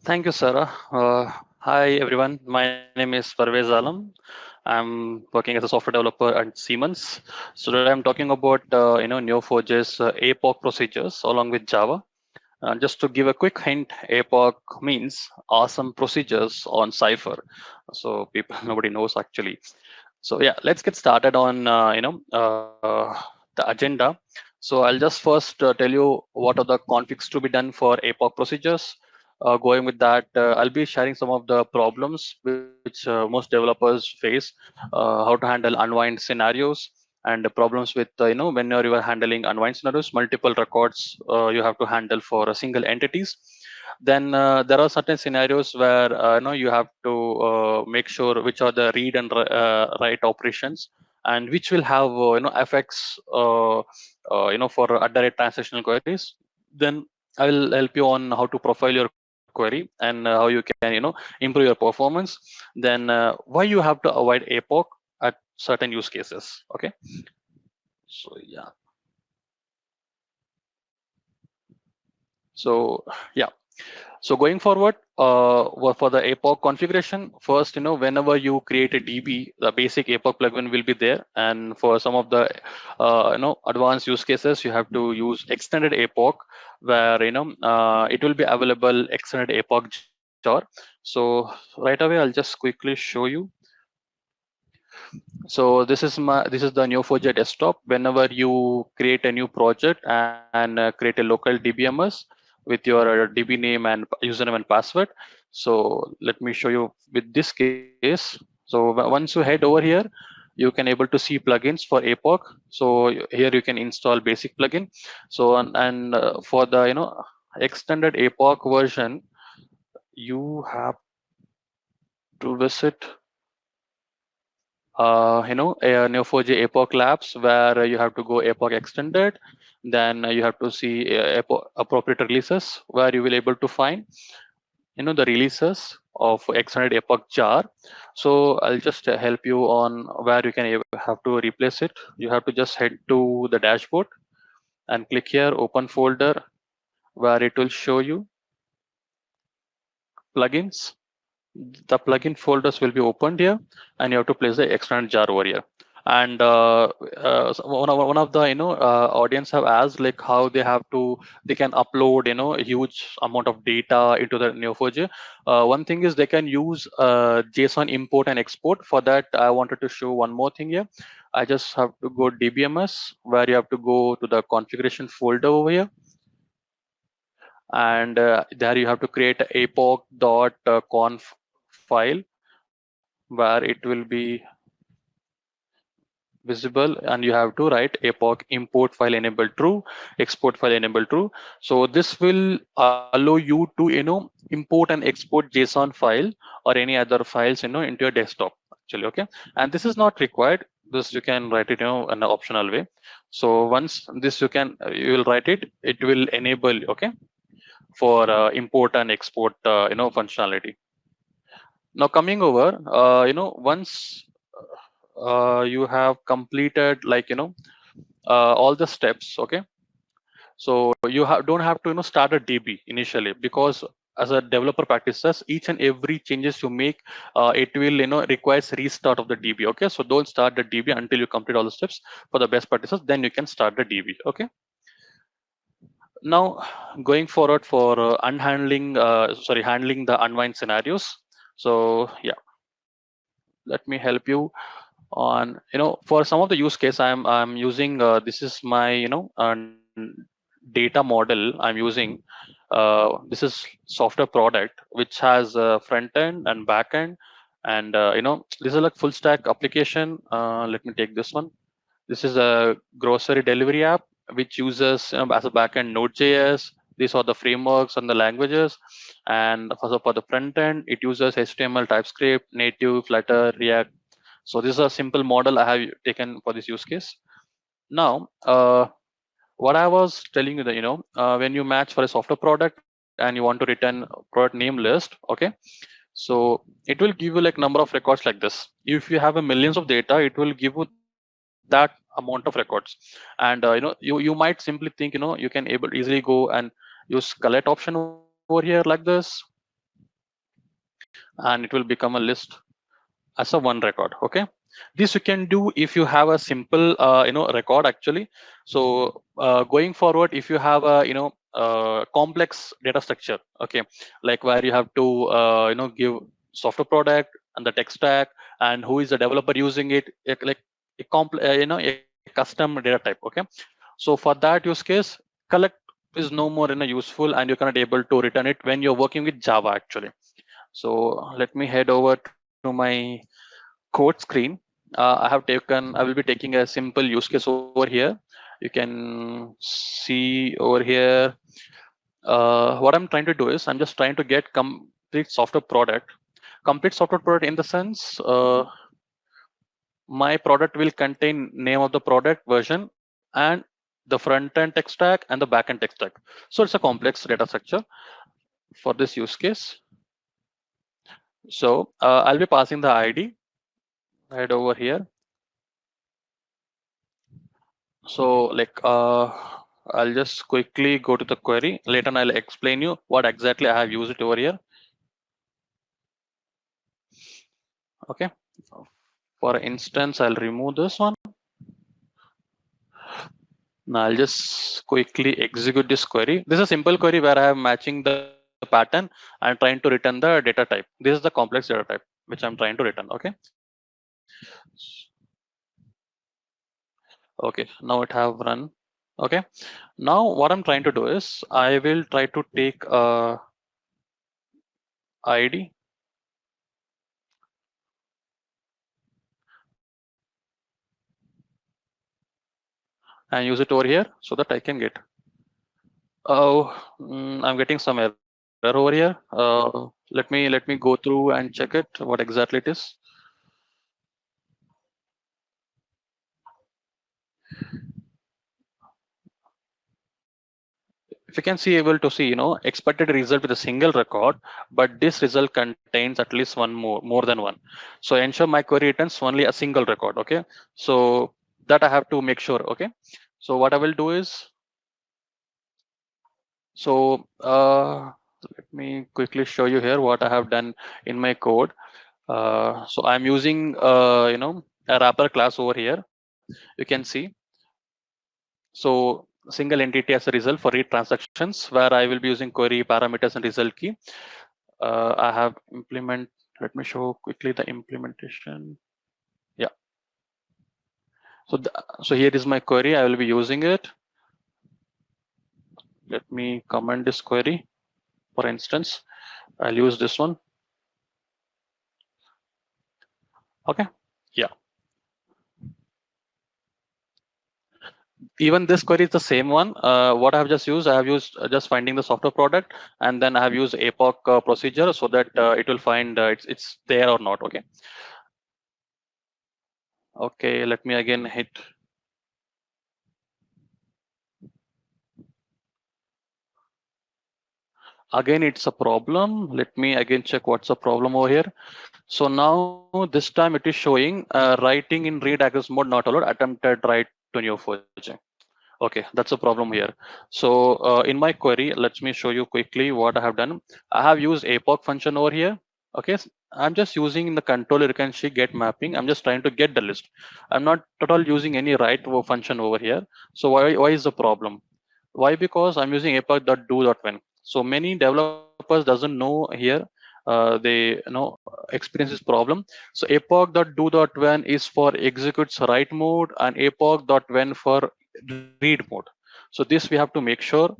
Thank you, Sarah. Hi, everyone. My name is Parvez Alam. I'm working as a software developer at Siemens. So today I'm talking about Neo4j's APOC procedures along with Java. Just to give a quick hint, APOC means awesome procedures on Cypher. So people nobody knows actually. So yeah, let's get started on the agenda. So I'll just first tell you what are the configs to be done for APOC procedures. Going with that, I'll be sharing some of the problems which most developers face, how to handle unwind scenarios, and the problems with whenever you are handling unwind scenarios, multiple records you have to handle for a single entities. Then there are certain scenarios where you have to make sure which are the read and write operations, and which will have effects for at the rate transactional queries. Then I will help you on how to profile your query and how you can improve your performance. Then why you have to avoid APOC at certain use cases. Okay, so yeah, so yeah. So going forward, for the APOC configuration, first, whenever you create a DB, the basic APOC plugin will be there. And for some of the, advanced use cases, you have to use extended APOC, where it will be available extended APOC jar. So right away, I'll just quickly show you. So this is the Neo4j desktop. Whenever you create a new project and create a local DBMS with your DB name and username and password. So let me show you with this case. So once you head over here, you can able to see plugins for APOC. So here you can install basic plugin. So and for the extended APOC version, you have to visit Neo4j APOC labs, where you have to go APOC extended. Then you have to see APOC appropriate releases, where you will able to find the releases of extended APOC jar. So I'll just help you on where you can have to replace it. You have to just head to the dashboard and click here open folder, where it will show you plugins. The plugin folders will be opened here, and you have to place the external jar over here. And so one of the audience have asked like how they can upload a huge amount of data into the Neo4j. One thing is they can use JSON import and export. For that, I wanted to show one more thing here. I just have to go DBMS, where you have to go to the configuration folder over here, and there you have to create a apoc.conf file, where it will be visible, and you have to write APOC import file enable true, export file enable true. So this will allow you to import and export JSON file or any other files into your desktop actually. Okay, and this is not required. This you can write it in an optional way. So once this you will write it, it will enable, okay, for import and export functionality. Now coming over, once you have completed like all the steps, okay, so you don't have to start a DB initially, because as a developer practices, each and every changes you make, it will requires restart of the DB. Okay, so don't start the DB until you complete all the steps. For the best practices, then you can start the DB. Okay, now going forward for handling the unwind scenarios. So yeah, let me help you on for some of the use case. I'm using this is my data model I'm using. This is software product which has front end and back end, and this is like full stack application. Let me take this one. This is a grocery delivery app which uses as a backend Node.js. These are the frameworks and the languages. And for the front end, it uses HTML, TypeScript, native, Flutter, React. So this is a simple model I have taken for this use case. Now, what I was telling you that when you match for a software product and you want to return product name list, okay, so it will give you like number of records like this. If you have a millions of data, it will give you that amount of records. And you might simply think you can able easily go and use collect option over here like this, and it will become a list as a one record. Okay, this you can do if you have a simple record actually. So going forward, if you have a complex data structure, okay, like where you have to give software product and the tech stack and who is the developer using it, like a custom data type. Okay, so for that use case, collect is no more useful, and you cannot able to return it when you're working with Java actually. So let me head over to my code screen. I will be taking a simple use case over here. You can see over here. What I'm trying to do is I'm just trying to get complete software product. Complete software product in the sense, my product will contain name of the product version and the front end tech stack and the back end tech stack. So it's a complex data structure for this use case. So I'll be passing the ID right over here. So like I'll just quickly go to the query. Later I'll explain you what exactly I have used it over here. Okay. For instance, I'll remove this one. Now I'll just quickly execute this query. This is a simple query where I am matching the pattern and trying to return the data type. This is the complex data type which I'm trying to return. Okay. Okay. Now it have run. Okay. Now what I'm trying to do is I will try to take a ID and use it over here so that I can get. Oh, I'm getting some error over here. Let me go through and check it. What exactly it is. If you can see, able to see, expected result with a single record, but this result contains at least one more than one. So ensure my query returns only a single record. Okay, so that I have to make sure. Okay, so what I will do is, so let me quickly show you here what I have done in my code. So I'm using a wrapper class over here. You can see. So single entity as a result for read transactions, where I will be using query parameters and result key. I have implement. Let me show quickly the implementation. Yeah. So here is my query. I will be using it. Let me comment this query. For instance, I'll use this one. Okay. Yeah. Even this query is the same one. What I have just used, I have used just finding the software product, and then I have used APOC procedure so that it will find it's there or not. Okay. Okay. Let me again hit. Again, it's a problem. Let me again check what's the problem over here. So now this time it is showing writing in read access mode not allowed, attempted write to Neo4j. Okay, that's a problem here. So in my query, let me show you quickly what I have done. I have used APOC function over here. Okay, I'm just using in the controller, you can see get mapping. I'm just trying to get the list. I'm not at all using any write function over here. So why is the problem? Why? Because I'm using apoc.do.when. So many developers doesn't know here. They experience this problem. So apoc.do.when is for executes write mode and apoc.when for read mode. So this we have to make sure.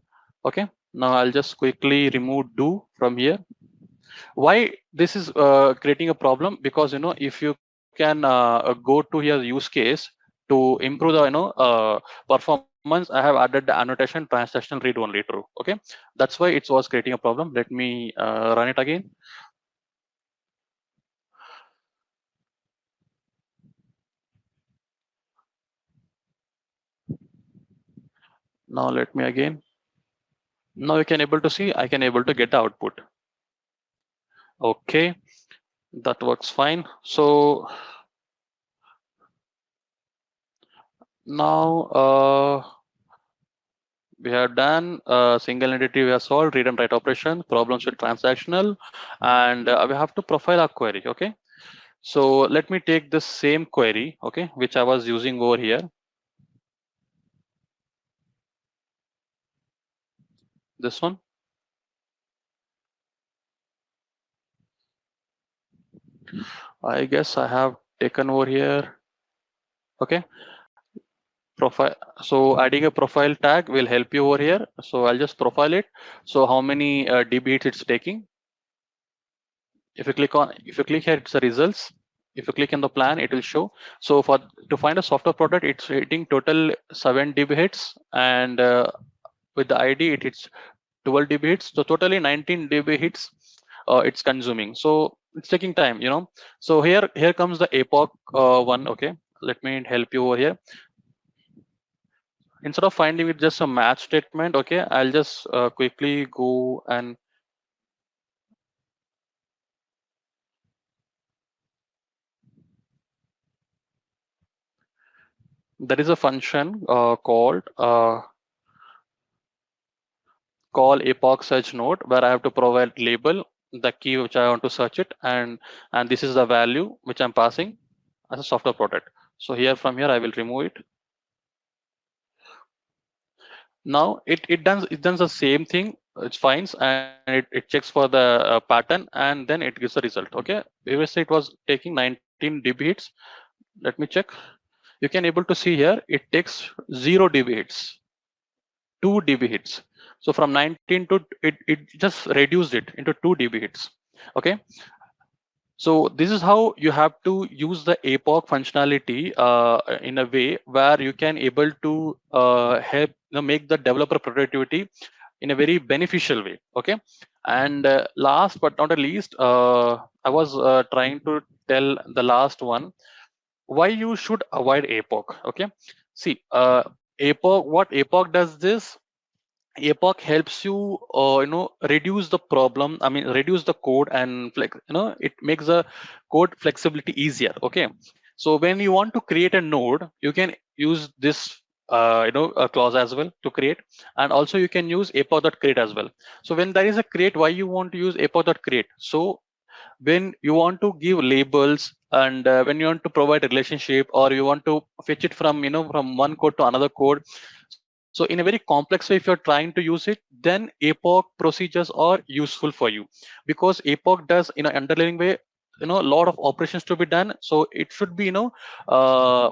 Okay. Now I'll just quickly remove do from here. Why this is creating a problem? Because if you can go to your use case to improve the performance, I have added the annotation transactional read only true. Okay, that's why it was creating a problem. Let me run it again. Now let me again. Now you can able to see, I can able to get the output. Okay, that works fine. So now We have done single entity, we have solved read and write operation, problems with transactional, and we have to profile our query. Okay. So let me take this same query, okay, which I was using over here. This one. I guess I have taken over here. Okay. Profile. So adding a profile tag will help you over here. So I'll just profile it. So how many DB hits it's taking. If you click here, it's the results. If you click in the plan, it will show. So for to find a software product, it's hitting total 7 DB hits, and with the ID, it hits 12 DB hits. So totally 19 DB hits. It's consuming. So it's taking time, you know. So here comes the APOC one. Okay, let me help you over here. Instead of finding with just a match statement, okay, I'll just quickly go and there is a function called call APOC search node where I have to provide label, the key which I want to search it, and this is the value which I'm passing as a software product. So here from here I will remove it. Now it does the same thing. It finds and it checks for the pattern and then it gives the result. Okay, previously it was taking 19 dB hits. Let me check. You can able to see here it takes 0 dB hits, 2 dB hits. So from 19 to it just reduced it into 2 dB hits. Okay, so this is how you have to use the APOC functionality in a way where you can able to help make the developer productivity in a very beneficial way. Okay, and last but not the least, I was trying to tell the last one why you should avoid APOC. Okay, see, APOC, what APOC does this. APOC helps you, reduce the problem. I mean, reduce the code and it makes the code flexibility easier. Okay, so when you want to create a node, you can use this, clause as well to create, and also you can use APOC.create as well. So when there is a create, why you want to use APOC.create? So when you want to give labels and when you want to provide a relationship or you want to fetch it from from one code to another code, so in a very complex way if you're trying to use it, then APOC procedures are useful for you, because APOC does underlying way a lot of operations to be done, so it should be uh,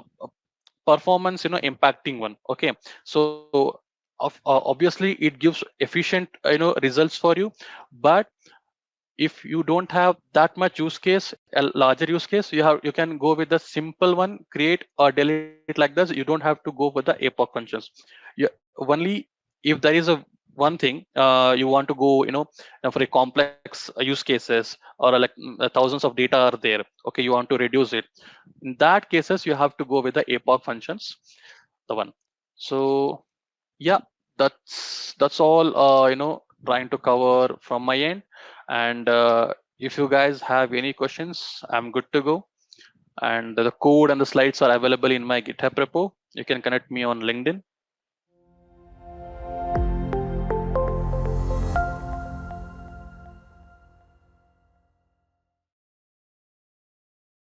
performance impacting one. Okay, so obviously it gives efficient results for you, but if you don't have that much use case, a larger use case, you can go with the simple one, create or delete like this. You don't have to go with the APOC functions. Only if there is a one thing you want to go for a complex use cases, or like thousands of data are there, okay, you want to reduce it. In that cases you have to go with the APOC functions, the one. So yeah, that's all trying to cover from my end. And if you guys have any questions, I'm good to go. And the code and the slides are available in my GitHub repo. You can connect me on LinkedIn.